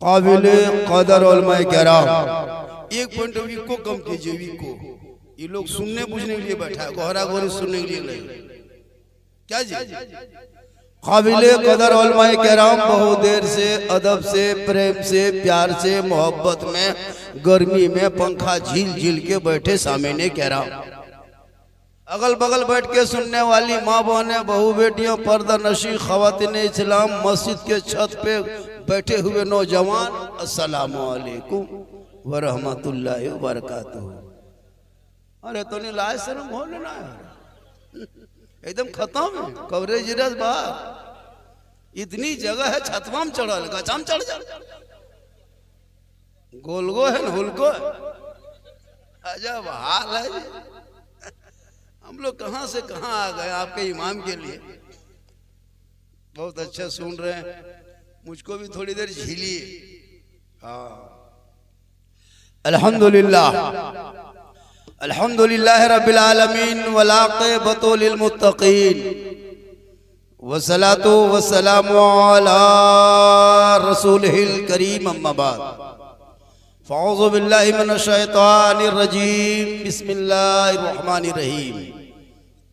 काबिले कदर उलमाए किराम, एक पॉइंट ऑफ व्यू को कम कीजिए। व्यू को ये लोग सुनने बुझने के लिए बैठा है, गोहरा गोहरी सुनने के लिए नहीं। क्या जी? काबिले कदर उलमाए किराम बहुत देर से अदब से प्रेम से प्यार से मोहब्बत में गर्मी में पंखा झील झील के बैठे सामने किराम, अगल बगल बैठ के सुनने वाली माँ बहनें बहू बेटियों पर्दा नशी ख़वातीन इस्लाम, मस्जिद के छत पे बैठे हुए नौजवान, अस्सलामु अलैकुम व रहमतुल्लाहि व बरकातुहू। अरे तो नहीं लाज शर्म हो लेना है, एकदम खत्म है कवरेज रस बाहर। इतनी जगह है छतवा में चढ़ल गचाम चढ़ जा, गोलगो है हुलको है, अजब हाल है। हम लोग कहां से कहां आ गए आपके इमाम के लिए। बहुत अच्छा सुन रहे हैं, मुझको भी थोड़ी देर झीलिए। हाँ, अल्हम्दुलिल्लाह अल्हम्दुलिल्लाह रब्बिल आलमीन वल आक़िबतु लिल मुत्तक़ीन वस्सलातु वस्सलामु अला रसूलिहिल करीम, अम्मा बाद। फ़अऊज़ु बिल्लाहि मिनश शैतानिर रजीम, बिस्मिल्लाहिर रहमानिर रहीम।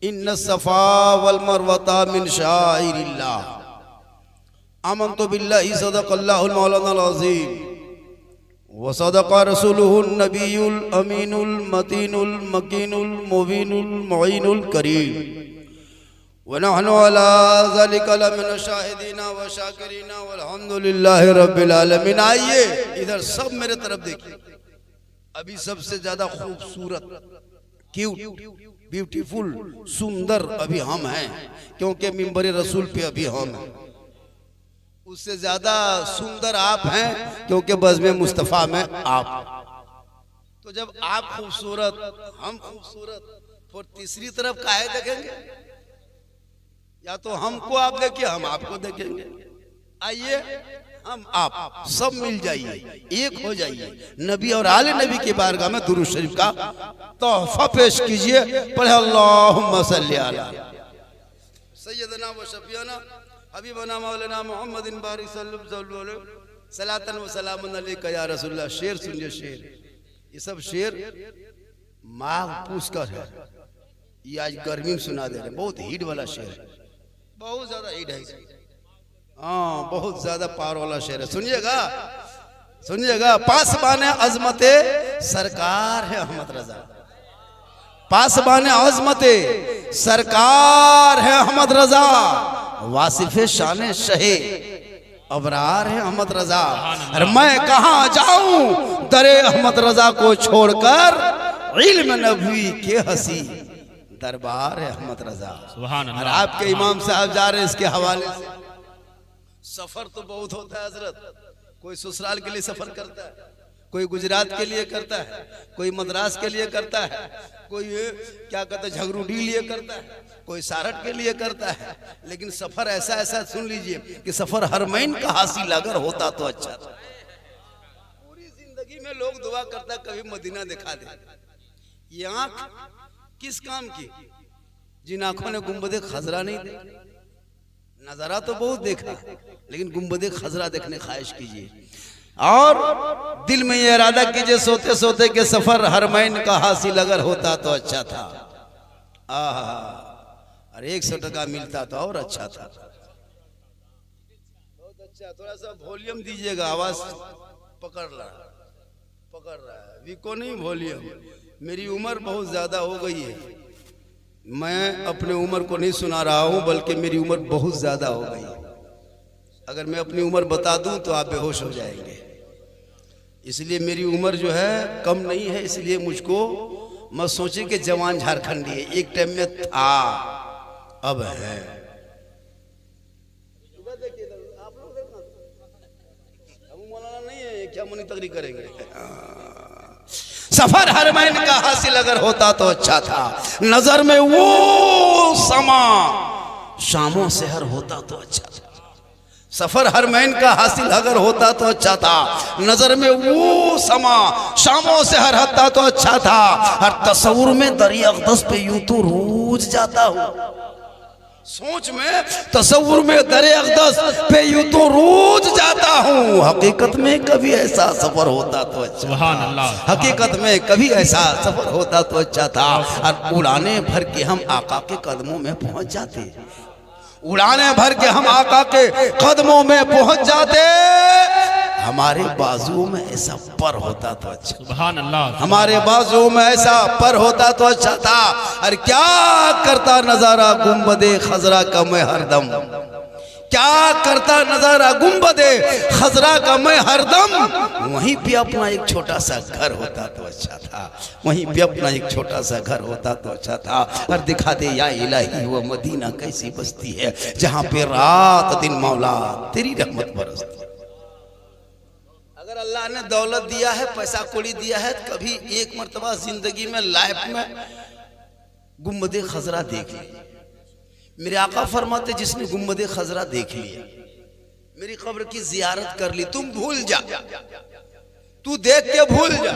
इन्नस सफ़ा वल मरवता मिन शाइरिल्लाह, आमन्तु बिल्लाहि सदक़ल्लाहुल मौलानाल अज़ीम व सदक़ रसूलुहुन नबियुल अमीनुल मतीनुल मकीनुल मुबीनुल मुईनुल करीम व नहनु अला ज़ालिका लमिन शाहिदीना व शाकिरीना वल्हम्दुलिल्लाहि रब्बिल आलमीन। आइए इधर सब मेरे तरफ देखिए। अभी सबसे ज्यादा खूबसूरत, क्यूट, ब्यूटीफुल, सुंदर अभी हम हैं, क्योंकि मिंबर रसूल पे अभी हम हैं। उससे ज्यादा सुंदर आप हैं, क्योंकि बज़्म मुस्तफ़ा में आप। तो जब आप खूबसूरत हम खूबसूरत, फिर तीसरी तरफ काहे देखेंगे? या तो हमको आप देखिए, हम आपको देखेंगे। आइए हम आप सब मिल जाइए, एक हो जाइए, नबी और आले नबी के बारगाह में दुरूद शरीफ का तोहफा पेश कीजिए। पढ़े अल्लाहुम्मा सल्ली अला सय्यदना व शफीना हबीबना मौलाना मुहम्मदिन बारिक सल्लल्लाहु अलैहि सलातन व सलामन अलैका या रसूलल्लाह। शेर सुनिए, शेर। ये सब शेर माघ पूछ कर है, ये आज गर्मी में सुना दे रहे हैं। बहुत हीट वाला शेर है, बहुत ज्यादा हीट है। हाँ, बहुत ज्यादा पावर वाला शेर है। सुनिएगा सुनिएगा। पासबाने अजमते सरकार है अहमद रजा, पासबाने अजमते सरकार है अहमद रजा, वासिफे शाने शहे अबरार है अहमद रजा। और मैं कहां जाऊं दरे अहमद रजा को छोड़कर, इल्म नबी के हसी दरबार है अहमद रजा। और आपके इमाम साहब जा रहे हैं इसके हवाले से। सफर तो बहुत होता है हजरत, कोई ससुराल के लिए सफर करता है, कोई गुजरात के लिए करता है, कोई मद्रास के लिए करता है, कोई क्या कहते हैं झगरूडी लिए करता है, कोई सारठ के लिए करता है। लेकिन सफर ऐसा ऐसा सुन लीजिए कि सफर हरमैन का हासिल अगर होता तो अच्छा था। पूरी जिंदगी में लोग दुआ करता कभी मदीना दिखा दे। ये आंख किस काम की? जिन आंखों ने गुंबदे खजरा नहीं देखा। नजारा तो बहुत देखा, लेकिन गुंबदे खजरा देखने ख्वाहिश कीजिए और दिल में ये इरादा कीजिए सोते सोते कि सफर हरमैन का हासिल अगर होता तो अच्छा था। आहा, अरे 100 टका मिलता तो और अच्छा था। बहुत अच्छा। थोड़ा सा वॉल्यूम दीजिएगा, आवाज पकड़ रहा है। वीको नहीं, वॉल्यूम। मेरी उम्र बहुत ज्यादा हो गई है, मैं अपने उम्र को नहीं सुना रहा हूं, बल्कि मेरी उम्र बहुत ज्यादा हो गई। अगर मैं अपनी उम्र बता दूं तो आप बेहोश हो जाएंगे। इसलिए मेरी उम्र जो है कम नहीं है, इसलिए मुझको मत सोचिए कि जवान झारखंडी है। एक टाइम में था, अब है। आप लोग मौलाना नहीं है, क्या मुनी तकरीर करेंगे? सफर हरमैन का हासिल अगर होता तो अच्छा था। नजर में वो समा शामों से हर होता तो अच्छा था। सफर हरमैन का हासिल अगर होता तो अच्छा था। नजर में वो समा शामों से हर होता तो अच्छा था। हर तस्वुर में दरिया अक़दस पे यूं तो रोज जाता हूँ। सोच में तस्वुर में दरे अक़दस पे यूं तो रोज जाता हूँ, हकीकत में कभी ऐसा सफर होता तो अच्छा। सुभान अल्लाह। हकीकत में कभी ऐसा सफर होता तो अच्छा था। और उड़ाने भर के हम आका के कदमों में पहुंच जाते, उड़ाने भर के हम आका के कदमों में पहुंच जाते। हमारे बाजुओं में ऐसा पर होता तो अच्छा। सुभान अल्लाह। हमारे बाजुओं में ऐसा पर होता तो अच्छा था। और क्या करता नजारा गुंबदे खजरा का मैं हरदम, क्या करता नजारा गुंबदे खजरा का मैं हरदम। वहीं पे अपना एक छोटा सा घर होता तो अच्छा था, वहीं पे अपना एक छोटा सा घर होता तो अच्छा था। और दिखा दे या इलाही वो मदीना कैसी बस्ती है जहां पे रात दिन मौला तेरी रहमत बरसती। अगर अल्लाह ने दौलत दिया है, पैसा कौड़ी दिया है, कभी एक मर्तबा जिंदगी में लाइफ में गुंबदे खजरा देख लिया। मेरे आका फरमाते जिसने गुंबदे खजरा देख लिया, मेरी कब्र की जियारत कर ली, तुम भूल जा, तू देख के भूल जा।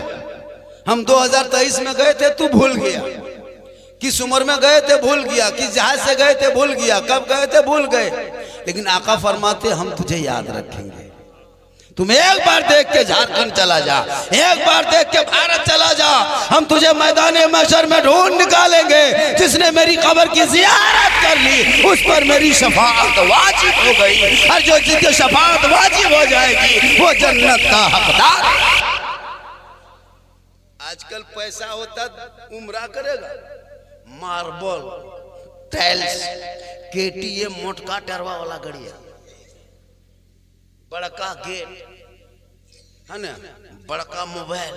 हम 2023 में गए थे, तू भूल गया। किस उम्र में गए थे भूल गया, किस जहाज से गए थे भूल गया, कब गए थे भूल गए। लेकिन आका फरमाते हम तुझे याद रखेंगे। तुम एक बार देख के झारखंड चला जा, एक बार देख के भारत चला जा, हम तुझे मैदाने महशर में ढूंढ निकालेंगे। जिसने मेरी कब्र की जियारत कर ली उस पर मेरी शफाअत वाजिब हो गई, और जो जिसकी शफाअत वाजिब हो जाएगी वो जन्नत का हकदार। आजकल पैसा होता उम्रा करेगा, मार्बल टाइल्स केटीएम मोटका टरवा वाला गड़िया, बड़का गेट है ना, बड़का मोबाइल,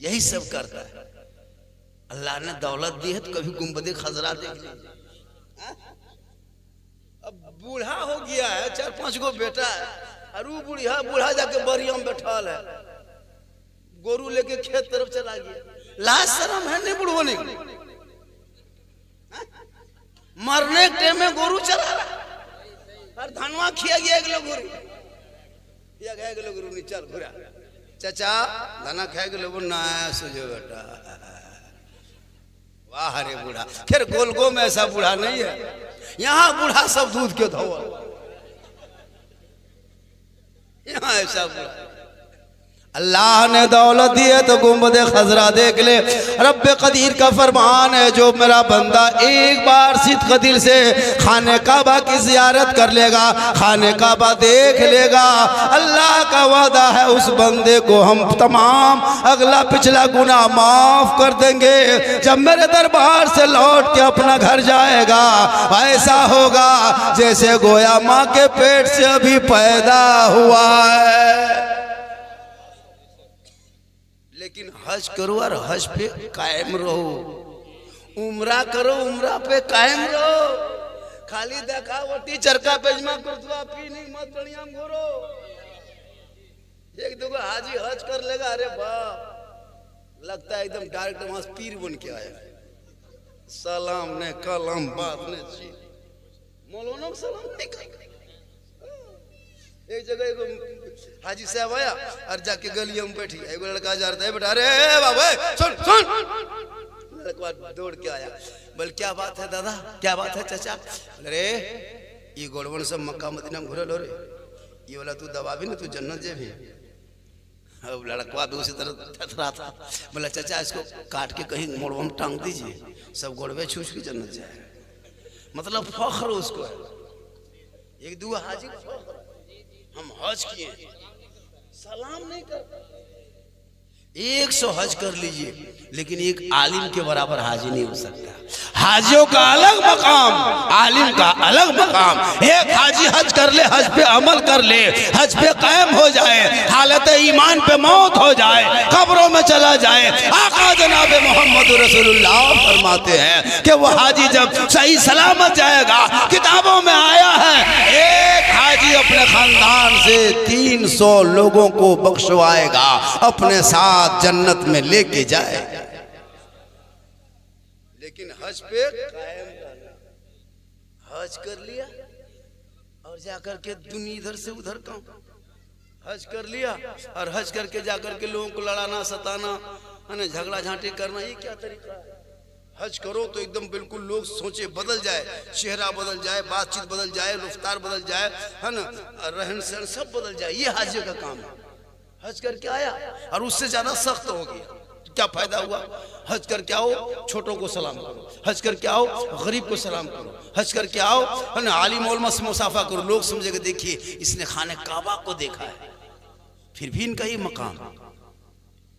यही सब करता है। अल्लाह ने दौलत दी है तो कभी गुंबदे खजरा देख लीजिए। अब बूढ़ा हो गया है, 4-5 गो बेटा है, और वो बूढ़ा जाके बरिया में बैठा है, गोरू लेके खेत तरफ चला गया। लाज शर्म है नहीं बुढ़ो ने, मरने के टाइम में गोरू चला रहा और धनवा खिया गया एक लोग गोरू या खाए गेलो गुरु चल घुरा चाचा दाना खाए गेलो ना सुजो बेटा। वाह रे बूढ़ा। फिर गोलगो में ऐसा बूढ़ा नहीं है, यहाँ बूढ़ा सब दूध के धोआ, यहाँ ऐसा बूढ़ा। अल्लाह ने दौलत दी है तो गुंबदे खजरा देख ले। रब्बे कदीर का फरमान है, जो मेरा बंदा एक बार सिद्क़ दिल से खाने काबा की जियारत कर लेगा, खाने काबा देख लेगा, अल्लाह का वादा है उस बंदे को हम तमाम अगला पिछला गुनाह माफ कर देंगे। जब मेरे दरबार से लौट के अपना घर जाएगा, ऐसा होगा जैसे गोया माँ के पेट से अभी पैदा हुआ है। लेकिन हज करो और हज पे कायम रहो, उम्रा करो उम्रा पे कायम रहो। खाली देखावटी चरका पेजमा कुर्तवा पीनी मत बढ़िया घोरो। एक दो हाजी हज कर लेगा, अरे बाप लगता है एकदम डायरेक्ट वहां पीर बन के आया। सलाम ने कलम बात ने मौलाना सलाम नहीं कर। एक जगह एगो हाजी साहब आया और जाके गली में बैठी, एगो लड़का जा रहा है, बेटा अरे बाबा सुन सुन। लड़का दौड़ के आया, बोल क्या बात है दादा, क्या बात है चाचा। अरे ये गोलवन सब मक्का मदीना में घुरल हो रे, ये वाला तू दबा भी ना तू जन्नत जे भी। अब लड़का भी उसी तरह थरथरा था, बोला चाचा इसको काट के कहीं मोड़वा में टांग दीजिए, सब गोड़वे छूछ के जन्नत जाए। मतलब फख्र उसको है। एक दो हाजी हम हज किए, सलाम नहीं कर। 100 हज कर लीजिए लेकिन एक आलिम के बराबर हाजी नहीं हो सकता। हाजियों का अलग मकाम, आलिम का अलग मकाम। एक हाजी हज कर ले, हज पे अमल कर ले, हज पे कायम हो जाए, हालत ईमान पे मौत हो जाए, कब्रों में चला जाए। आका जनाब मोहम्मद रसूलुल्लाह फरमाते हैं कि वो हाजी जब सही सलामत जाएगा, किताबों में आया है एक हाजी अपने खानदान से 300 लोगों को बख्शवाएगा, अपने साथ जन्नत में लेके जाए। लेकिन हज पे कायम रहना। हज कर लिया और जाकर के दुनिया इधर से उधर काम, हज कर लिया और हज करके जाकर के लोगों को लड़ाना सताना है ना, झगड़ा झांटी करना, ये क्या तरीका है? हज करो तो एकदम बिल्कुल लोग सोचे बदल जाए, चेहरा बदल जाए, बातचीत बदल जाए, रफ्तार बदल जाए, है ना, रहन सहन सब बदल जाए। ये हाजी का काम है। हज करके आया और उससे ज्यादा सख्त हो गया, क्या फायदा हुआ? हज करके आओ, छोटों को सलाम करो, हज करके आओ, गरीब को सलाम करो, हज करके आओ, है ना, आलिम उलमा से मुसाफा करो। लोग समझेगा देखिए इसने खाने काबा को देखा है, फिर भी इनका ये मकाम,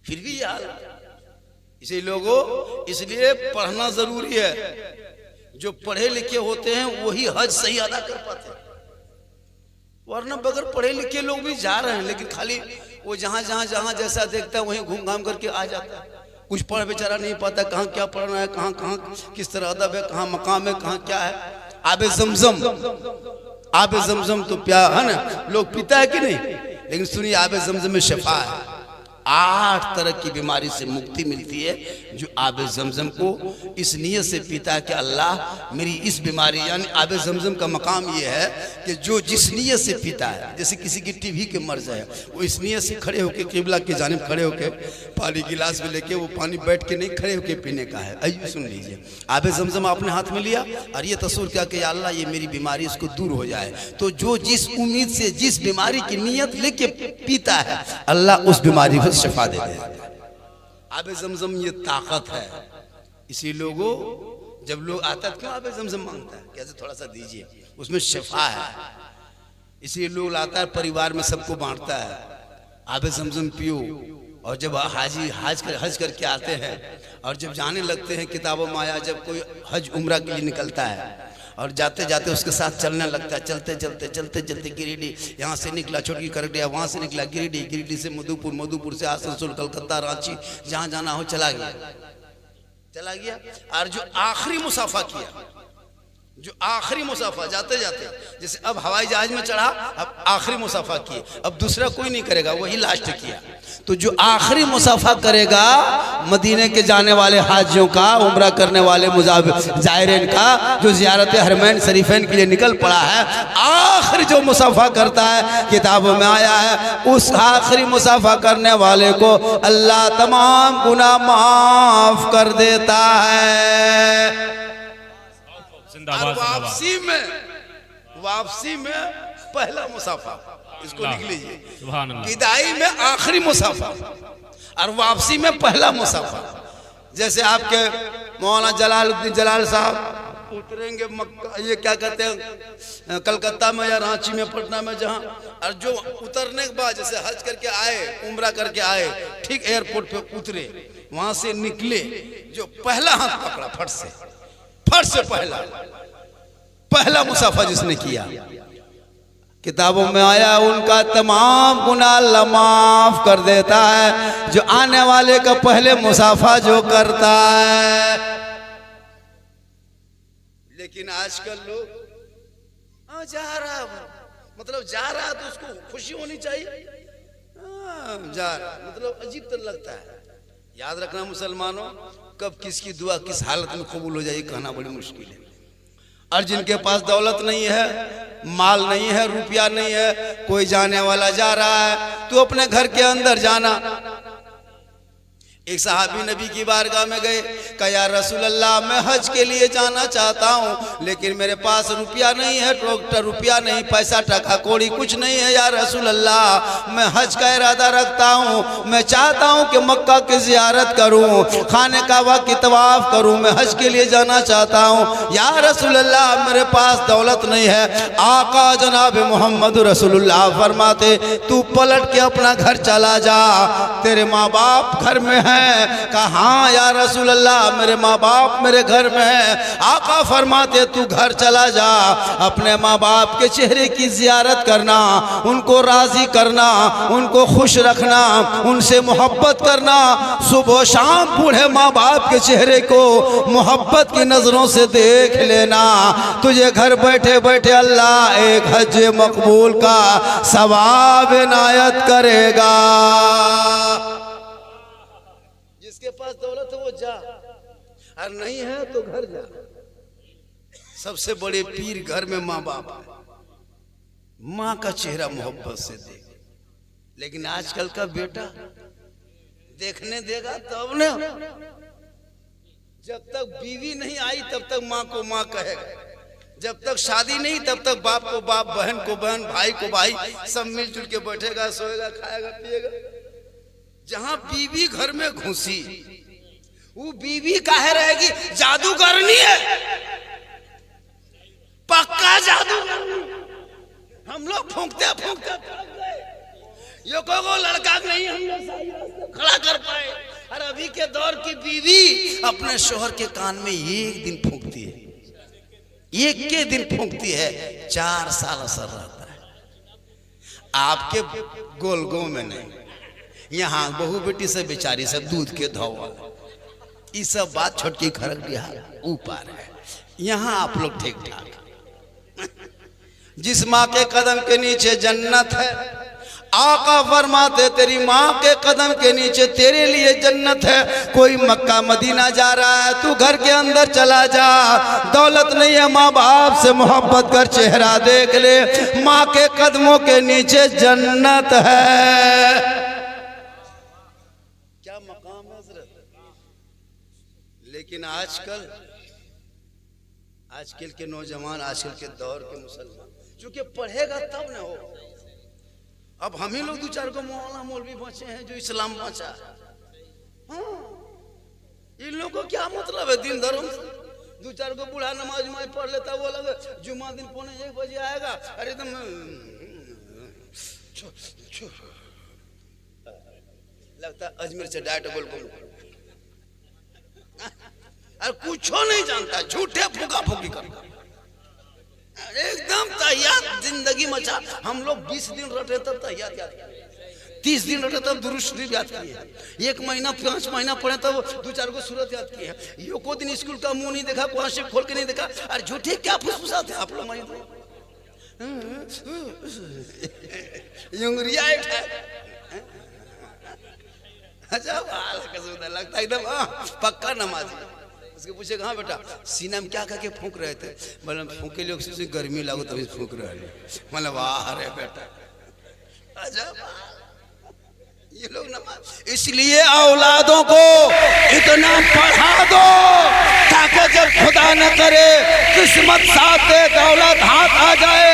फिर भी ये हाल। इसी लोगों, इसलिए पढ़ना जरूरी है। जो पढ़े लिखे होते हैं वही हज सही अदा कर पाते हैं, वरना बगैर पढ़े लिखे लोग भी जा रहे हैं, लेकिन खाली वो जहां जहां जहां जैसा देखता है वहीं घूम घाम करके आ जाता है। कुछ पढ़ बेचारा नहीं पाता, कहाँ क्या पढ़ना है, कहाँ कहाँ किस तरह अदब है, कहाँ मकाम है, कहाँ क्या है। आबे जमजम, आबे जमजम तो प्यार है ना, लोग पीता है कि नहीं, लेकिन सुनिए आबे जमजम में शफा है। 8 तरह की बीमारी से मुक्ति मिलती है जो आबे जमजम को इस नीयत से पीता है कि अल्लाह मेरी इस बीमारी, यानी आबे जमजम का मकाम ये है कि जो जिस नीयत से पीता है, जैसे किसी की टीबी के मर्ज है, वो इस नीयत से खड़े होकर किबला की जानिब खड़े होकर पानी गिलास में लेके, वो पानी बैठ के नहीं खड़े होकर पीने का है। आइए सुन लीजिए, आबे जमजम आपने हाथ में लिया और ये तस्वीर क्या कि अल्लाह ये मेरी बीमारी इसको दूर हो जाए, तो जो जिस उम्मीद से जिस बीमारी की नीयत लेके पीता है अल्लाह उस बीमारी को शफा दे देता है। आबे जमजम ये ताकत है। इसी लोगों जब लोग आता है क्यों आबे जमजम मांगता है, कैसे थोड़ा सा दीजिए, उसमें शफा है। इसी लोग लाता है परिवार में सबको बांटता है, आबे जमजम पियो। और जब हाजी हज करके आते हैं और जब जाने लगते हैं, किताबों में आया जब कोई हज उम्रा के लिए निकलता है और जाते जाते उसके साथ चलने लगता है, चलते चलते चलते चलते गिरिडीह, यहाँ से निकला छोटकी करडिया, वहाँ से निकला गिरिडीह, गिरिडीह से मधुपुर, मधुपुर से आसनसोल, कलकत्ता, रांची, जहाँ जाना हो चला गया। और जो आखिरी मुसाफा किया, जो आखिरी मुसाफा जाते जाते, जैसे अब हवाई जहाज में चढ़ा, अब आखिरी मुसाफा किए, अब दूसरा कोई नहीं करेगा, वही लास्ट किया। तो जो आखिरी मुसाफा करेगा मदीने के जाने वाले हाजियों का, उम्रा करने वाले जायरीन का, जो ज़ियारत हरमैन शरीफैन के लिए निकल पड़ा है, आखिरी जो मुसाफा करता है, किताबों में आया है, उस आखिरी मुसाफा करने वाले को अल्लाह तमाम गुनाह माफ कर देता है। और वापसी में पहला मुसाफा, इसको लिख लीजिए, विदाई में आखिरी मुसाफा और वापसी में पहला मुसाफा। जैसे आपके मौलाना जलालुद्दीन जलाल साहब उतरेंगे ये क्या कहते हैं, कलकत्ता में या रांची में, पटना में, जहां, और जो उतरने के बाद जैसे हज करके आए, उम्रा करके आए, ठीक एयरपोर्ट पे उतरे, वहां से निकले, जो पहला हाथ पकड़ा फट से पहला मुसाफा जिसने किया, किताबों में आया उनका तमाम गुनाह अल्लाह माफ कर देता है, जो आने वाले का पहले मुसाफा जो करता है। लेकिन आजकल लोग जा रहा, मतलब जा रहा तो उसको खुशी होनी चाहिए, जा रहा मतलब अजीब तो लगता है। याद रखना मुसलमानों, कब किसकी दुआ किस हालत में कबूल हो जाए कहना बड़ी मुश्किल है। और जिनके पास दौलत नहीं है, माल नहीं है, रुपया नहीं है, कोई जाने वाला जा रहा है तो अपने घर के अंदर जाना। एक सहाबी नबी की बारगाह में गए, कहा या रसूल अल्लाह मैं हज के लिए जाना चाहता हूँ, लेकिन मेरे पास रुपया नहीं है, रुपया नहीं, पैसा टका कोड़ी कुछ नहीं है। या रसूल अल्लाह मैं हज का इरादा रखता हूँ, मैं चाहता हूँ कि मक्का की ज़ियारत करूँ, खाने काबा की तवाफ करूँ, मैं हज के लिए जाना चाहता हूँ। या रसूल अल्लाह मेरे पास दौलत नहीं है। आका जनाब मोहम्मद रसूलुल्लाह फरमाते तू पलट के अपना घर चला जा, तेरे माँ बाप घर में है। कहा या रसूल अल्लाह मेरे माँ बाप मेरे घर में है। आका फरमाते तू घर चला जा, अपने माँ बाप के चेहरे की जियारत करना, उनको राजी करना, उनको खुश रखना, उनसे मोहब्बत करना। सुबह शाम बूढ़े माँ बाप के चेहरे को मोहब्बत की नजरों से देख लेना, तुझे घर बैठे बैठे अल्लाह एक हज मकबूल का सवाब इनायत करेगा। जिसके पास दौलत है वो जा, और नहीं है तो घर जा। सबसे बड़े पीर घर में माँ बाप है, माँ का चेहरा मोहब्बत से देख। लेकिन आजकल का बेटा देखने देगा तब न, जब तक बीवी नहीं आई तब तक माँ को माँ कहेगा, जब तक शादी नहीं तब तक बाप को बाप, बहन को बहन, भाई को भाई, सब मिलजुल के बैठेगा, सोएगा, खाएगा, पिएगा। जहां बीवी घर में घुसी वो बीवी काहे रहेगी? जादूगरनी है, पक्का जादूगरनी। हम लोग फूंकते फूंकते ये को लड़का नहीं हम लोग सही रास्ते खड़ा कर पाए। और अभी के दौर की बीवी अपने शोहर के कान में एक दिन फूंकती है, एक के दिन फूंकती है, 4 साल असर रहता है। आपके गोलगो में नहीं, यहाँ बहू बेटी से बेचारी सब दूध के धोवा, ये सब बात छोटकी खरक बिहार ऊपर है। यहाँ आप लोग ठीक ठाक। जिस माँ के कदम के नीचे जन्नत है, आका फरमाते तेरी माँ के कदम के नीचे तेरे लिए जन्नत है। कोई मक्का मदीना जा रहा है, तू घर के अंदर चला जा, दौलत नहीं है, माँ बाप से मोहब्बत कर, चेहरा देख ले, माँ के कदमों के नीचे जन्नत है। क्या मकाम है हज़रत। लेकिन आजकल के नौजवान, आजकल के दौर के मुसलमान, चूंकि पढ़ेगा तब न हो। अब हम ही लोग 2-4 को मौलाना मौलवी बचे हैं जो इस्लाम बचा। हाँ, इन लोगों को क्या मतलब है दिन धर्म से? 2-4 को बूढ़ा नमाज में पढ़ लेता, वो लगे जुम्मा दिन 1 बजे आएगा, अरे एकदम लगता अजमेर से डायरेक्ट बोल और कुछ नहीं जानता, झूठे फूका फूकी करता, एकदम तहियात जिंदगी मचा। हम लोग 20 दिन रटे तब तहियात याद किए, 30 दिन रटे तब दुरूद शरीफ याद किए, 1 महीना 5 महीना पढ़े तब 2-4 को सूरत याद किए। यो को दिन स्कूल का मुंह नहीं देखा, कुरान शरीफ खोल के नहीं देखा, और झूठे क्या फुसफुसाते हैं आप लोग। अच्छा लगता एकदम पक्का नमाजी। उसके पूछे कहाँ बेटा, सीना में क्या करके फूंक रहे थे? मतलब फूंके लोग से गर्मी लागो तभी फूंक रहे हैं। मतलब वाह रे बेटा, अच्छा ये लोग नमाज। इसलिए औलादों को इतना पढ़ा दो ताकि जब खुदा न करे किस्मत साथ दे, दौलत हाथ आ जाए,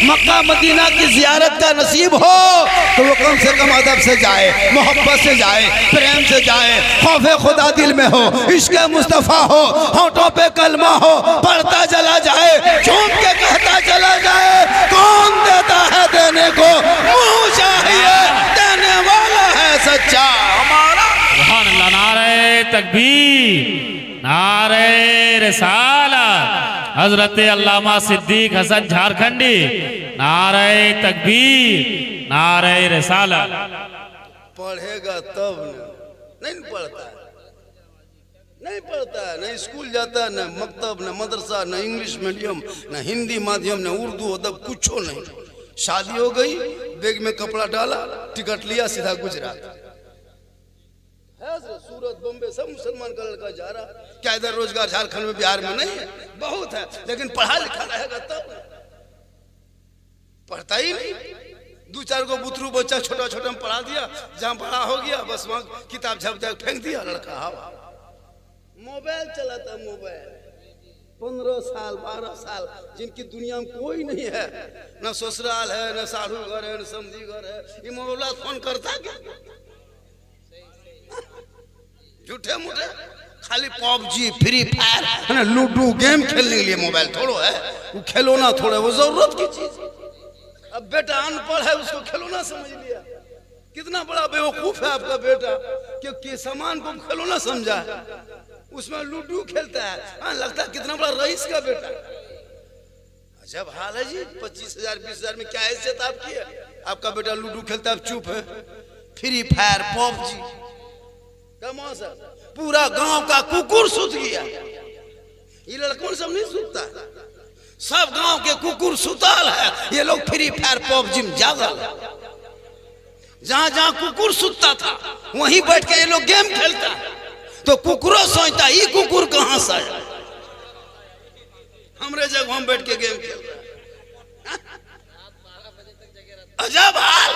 मक्का मदीना की जियारत का नसीब हो, तो वो कम से कम अदब से जाए, मोहब्बत से जाए, प्रेम से जाए, खौफे खुदा दिल में हो, इश्क मुस्तफ़ा हो, होठों पे कलमा हो, पढ़ता चला जाए, झूम के कहता चला जाए। कौन देता है देने को, मुँह चाहिए, देने वाला है सच्चा हमारा। नारे तकबीर, नारे रिसालत, हजरत अल्लामा सिद्दीक हसन झारखंडी, नारे तकबीर, नारे रिसालत। पढ़ेगा तब नहीं पढ़ता है, नहीं पढ़ता है, नहीं स्कूल जाता है, न मकतब, न मदरसा, न इंग्लिश मीडियम, न हिंदी माध्यम, न उर्दू अदब, कुछ नहीं। शादी हो गई, बैग में कपड़ा डाला, टिकट लिया, सीधा गुजरात। सूरत बम्बे सब मुसलमान का लड़का जा रहा। क्या इधर रोजगार झारखंड में बिहार में नहीं है? बहुत है, लेकिन पढ़ा लिखा रहेगा तब। पढ़ता ही नहीं, 2-4 को बुतरू बच्चा छोटा छोटा में पढ़ा दिया, जहाँ बड़ा हो गया बस वहाँ किताब झप फेंक दिया लड़का। हवा मोबाइल चलाता, मोबाइल 15 साल 12 साल, जिनकी दुनिया में कोई नहीं है, न ससुराल है, न साधु घर है, न समझी घर है, ये मोबाइल फोन करता क्या? झूठे मूठे खाली PUBG, free fire, ludo game खेलने के लिए मोबाइल थोड़ो है, वो खिलौना थोड़ा, वो जरूरत की चीज। अब बेटा अनपढ़ है, उसको खिलौना समझ लिया। कितना बड़ा बेवकूफ है आपका बेटा कि सामान को खिलौना समझा है, उसमें लूडो खेलता है। हाँ, लगता है कितना बड़ा रईस का बेटा। अजब हाल है जी, 25,000 20,000 में क्या हैसियत आपकी है? आपका बेटा लूडो खेलता है, चुप है। फ्री फायर, पबजी, पूरा गांव का कुकुर सुत गया। ये लड़कों सब नहीं सुतता, सब गांव के कुकुर सुताल है, ये लोग फ्री फायर पबजी में जागल। जहां जहां कुकुर सुतता था वहीं बैठ के ये लोग गेम खेलता है, तो कुकुरों सोचता ये कुकुर कहां से आया, हमरे जगह हम बैठ के गेम खेलता। अजब हाल।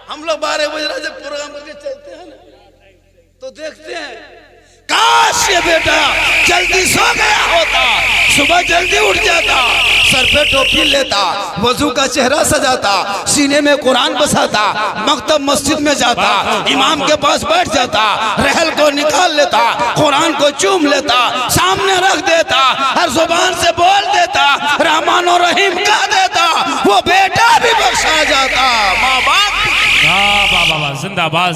हम लोग 12 बजे जब प्रोग्राम करके चलते हैं ना, तो देखते हैं काश ये बेटा जल्दी सो गया होता, सुबह जल्दी उठ जाता, सर पे टोपी लेता, वजू का चेहरा सजाता, सीने में कुरान बसाता, मकतब मस्जिद में जाता, इमाम के पास बैठ जाता, रहल को निकाल लेता, कुरान को चूम लेता, सामने रख देता, हर जुबान से बोल देता, रहमान और रहीम कह देता, वो बेटा भी बख्शा जाता, माँ बाप वाह वाह वाह, जिंदाबाद।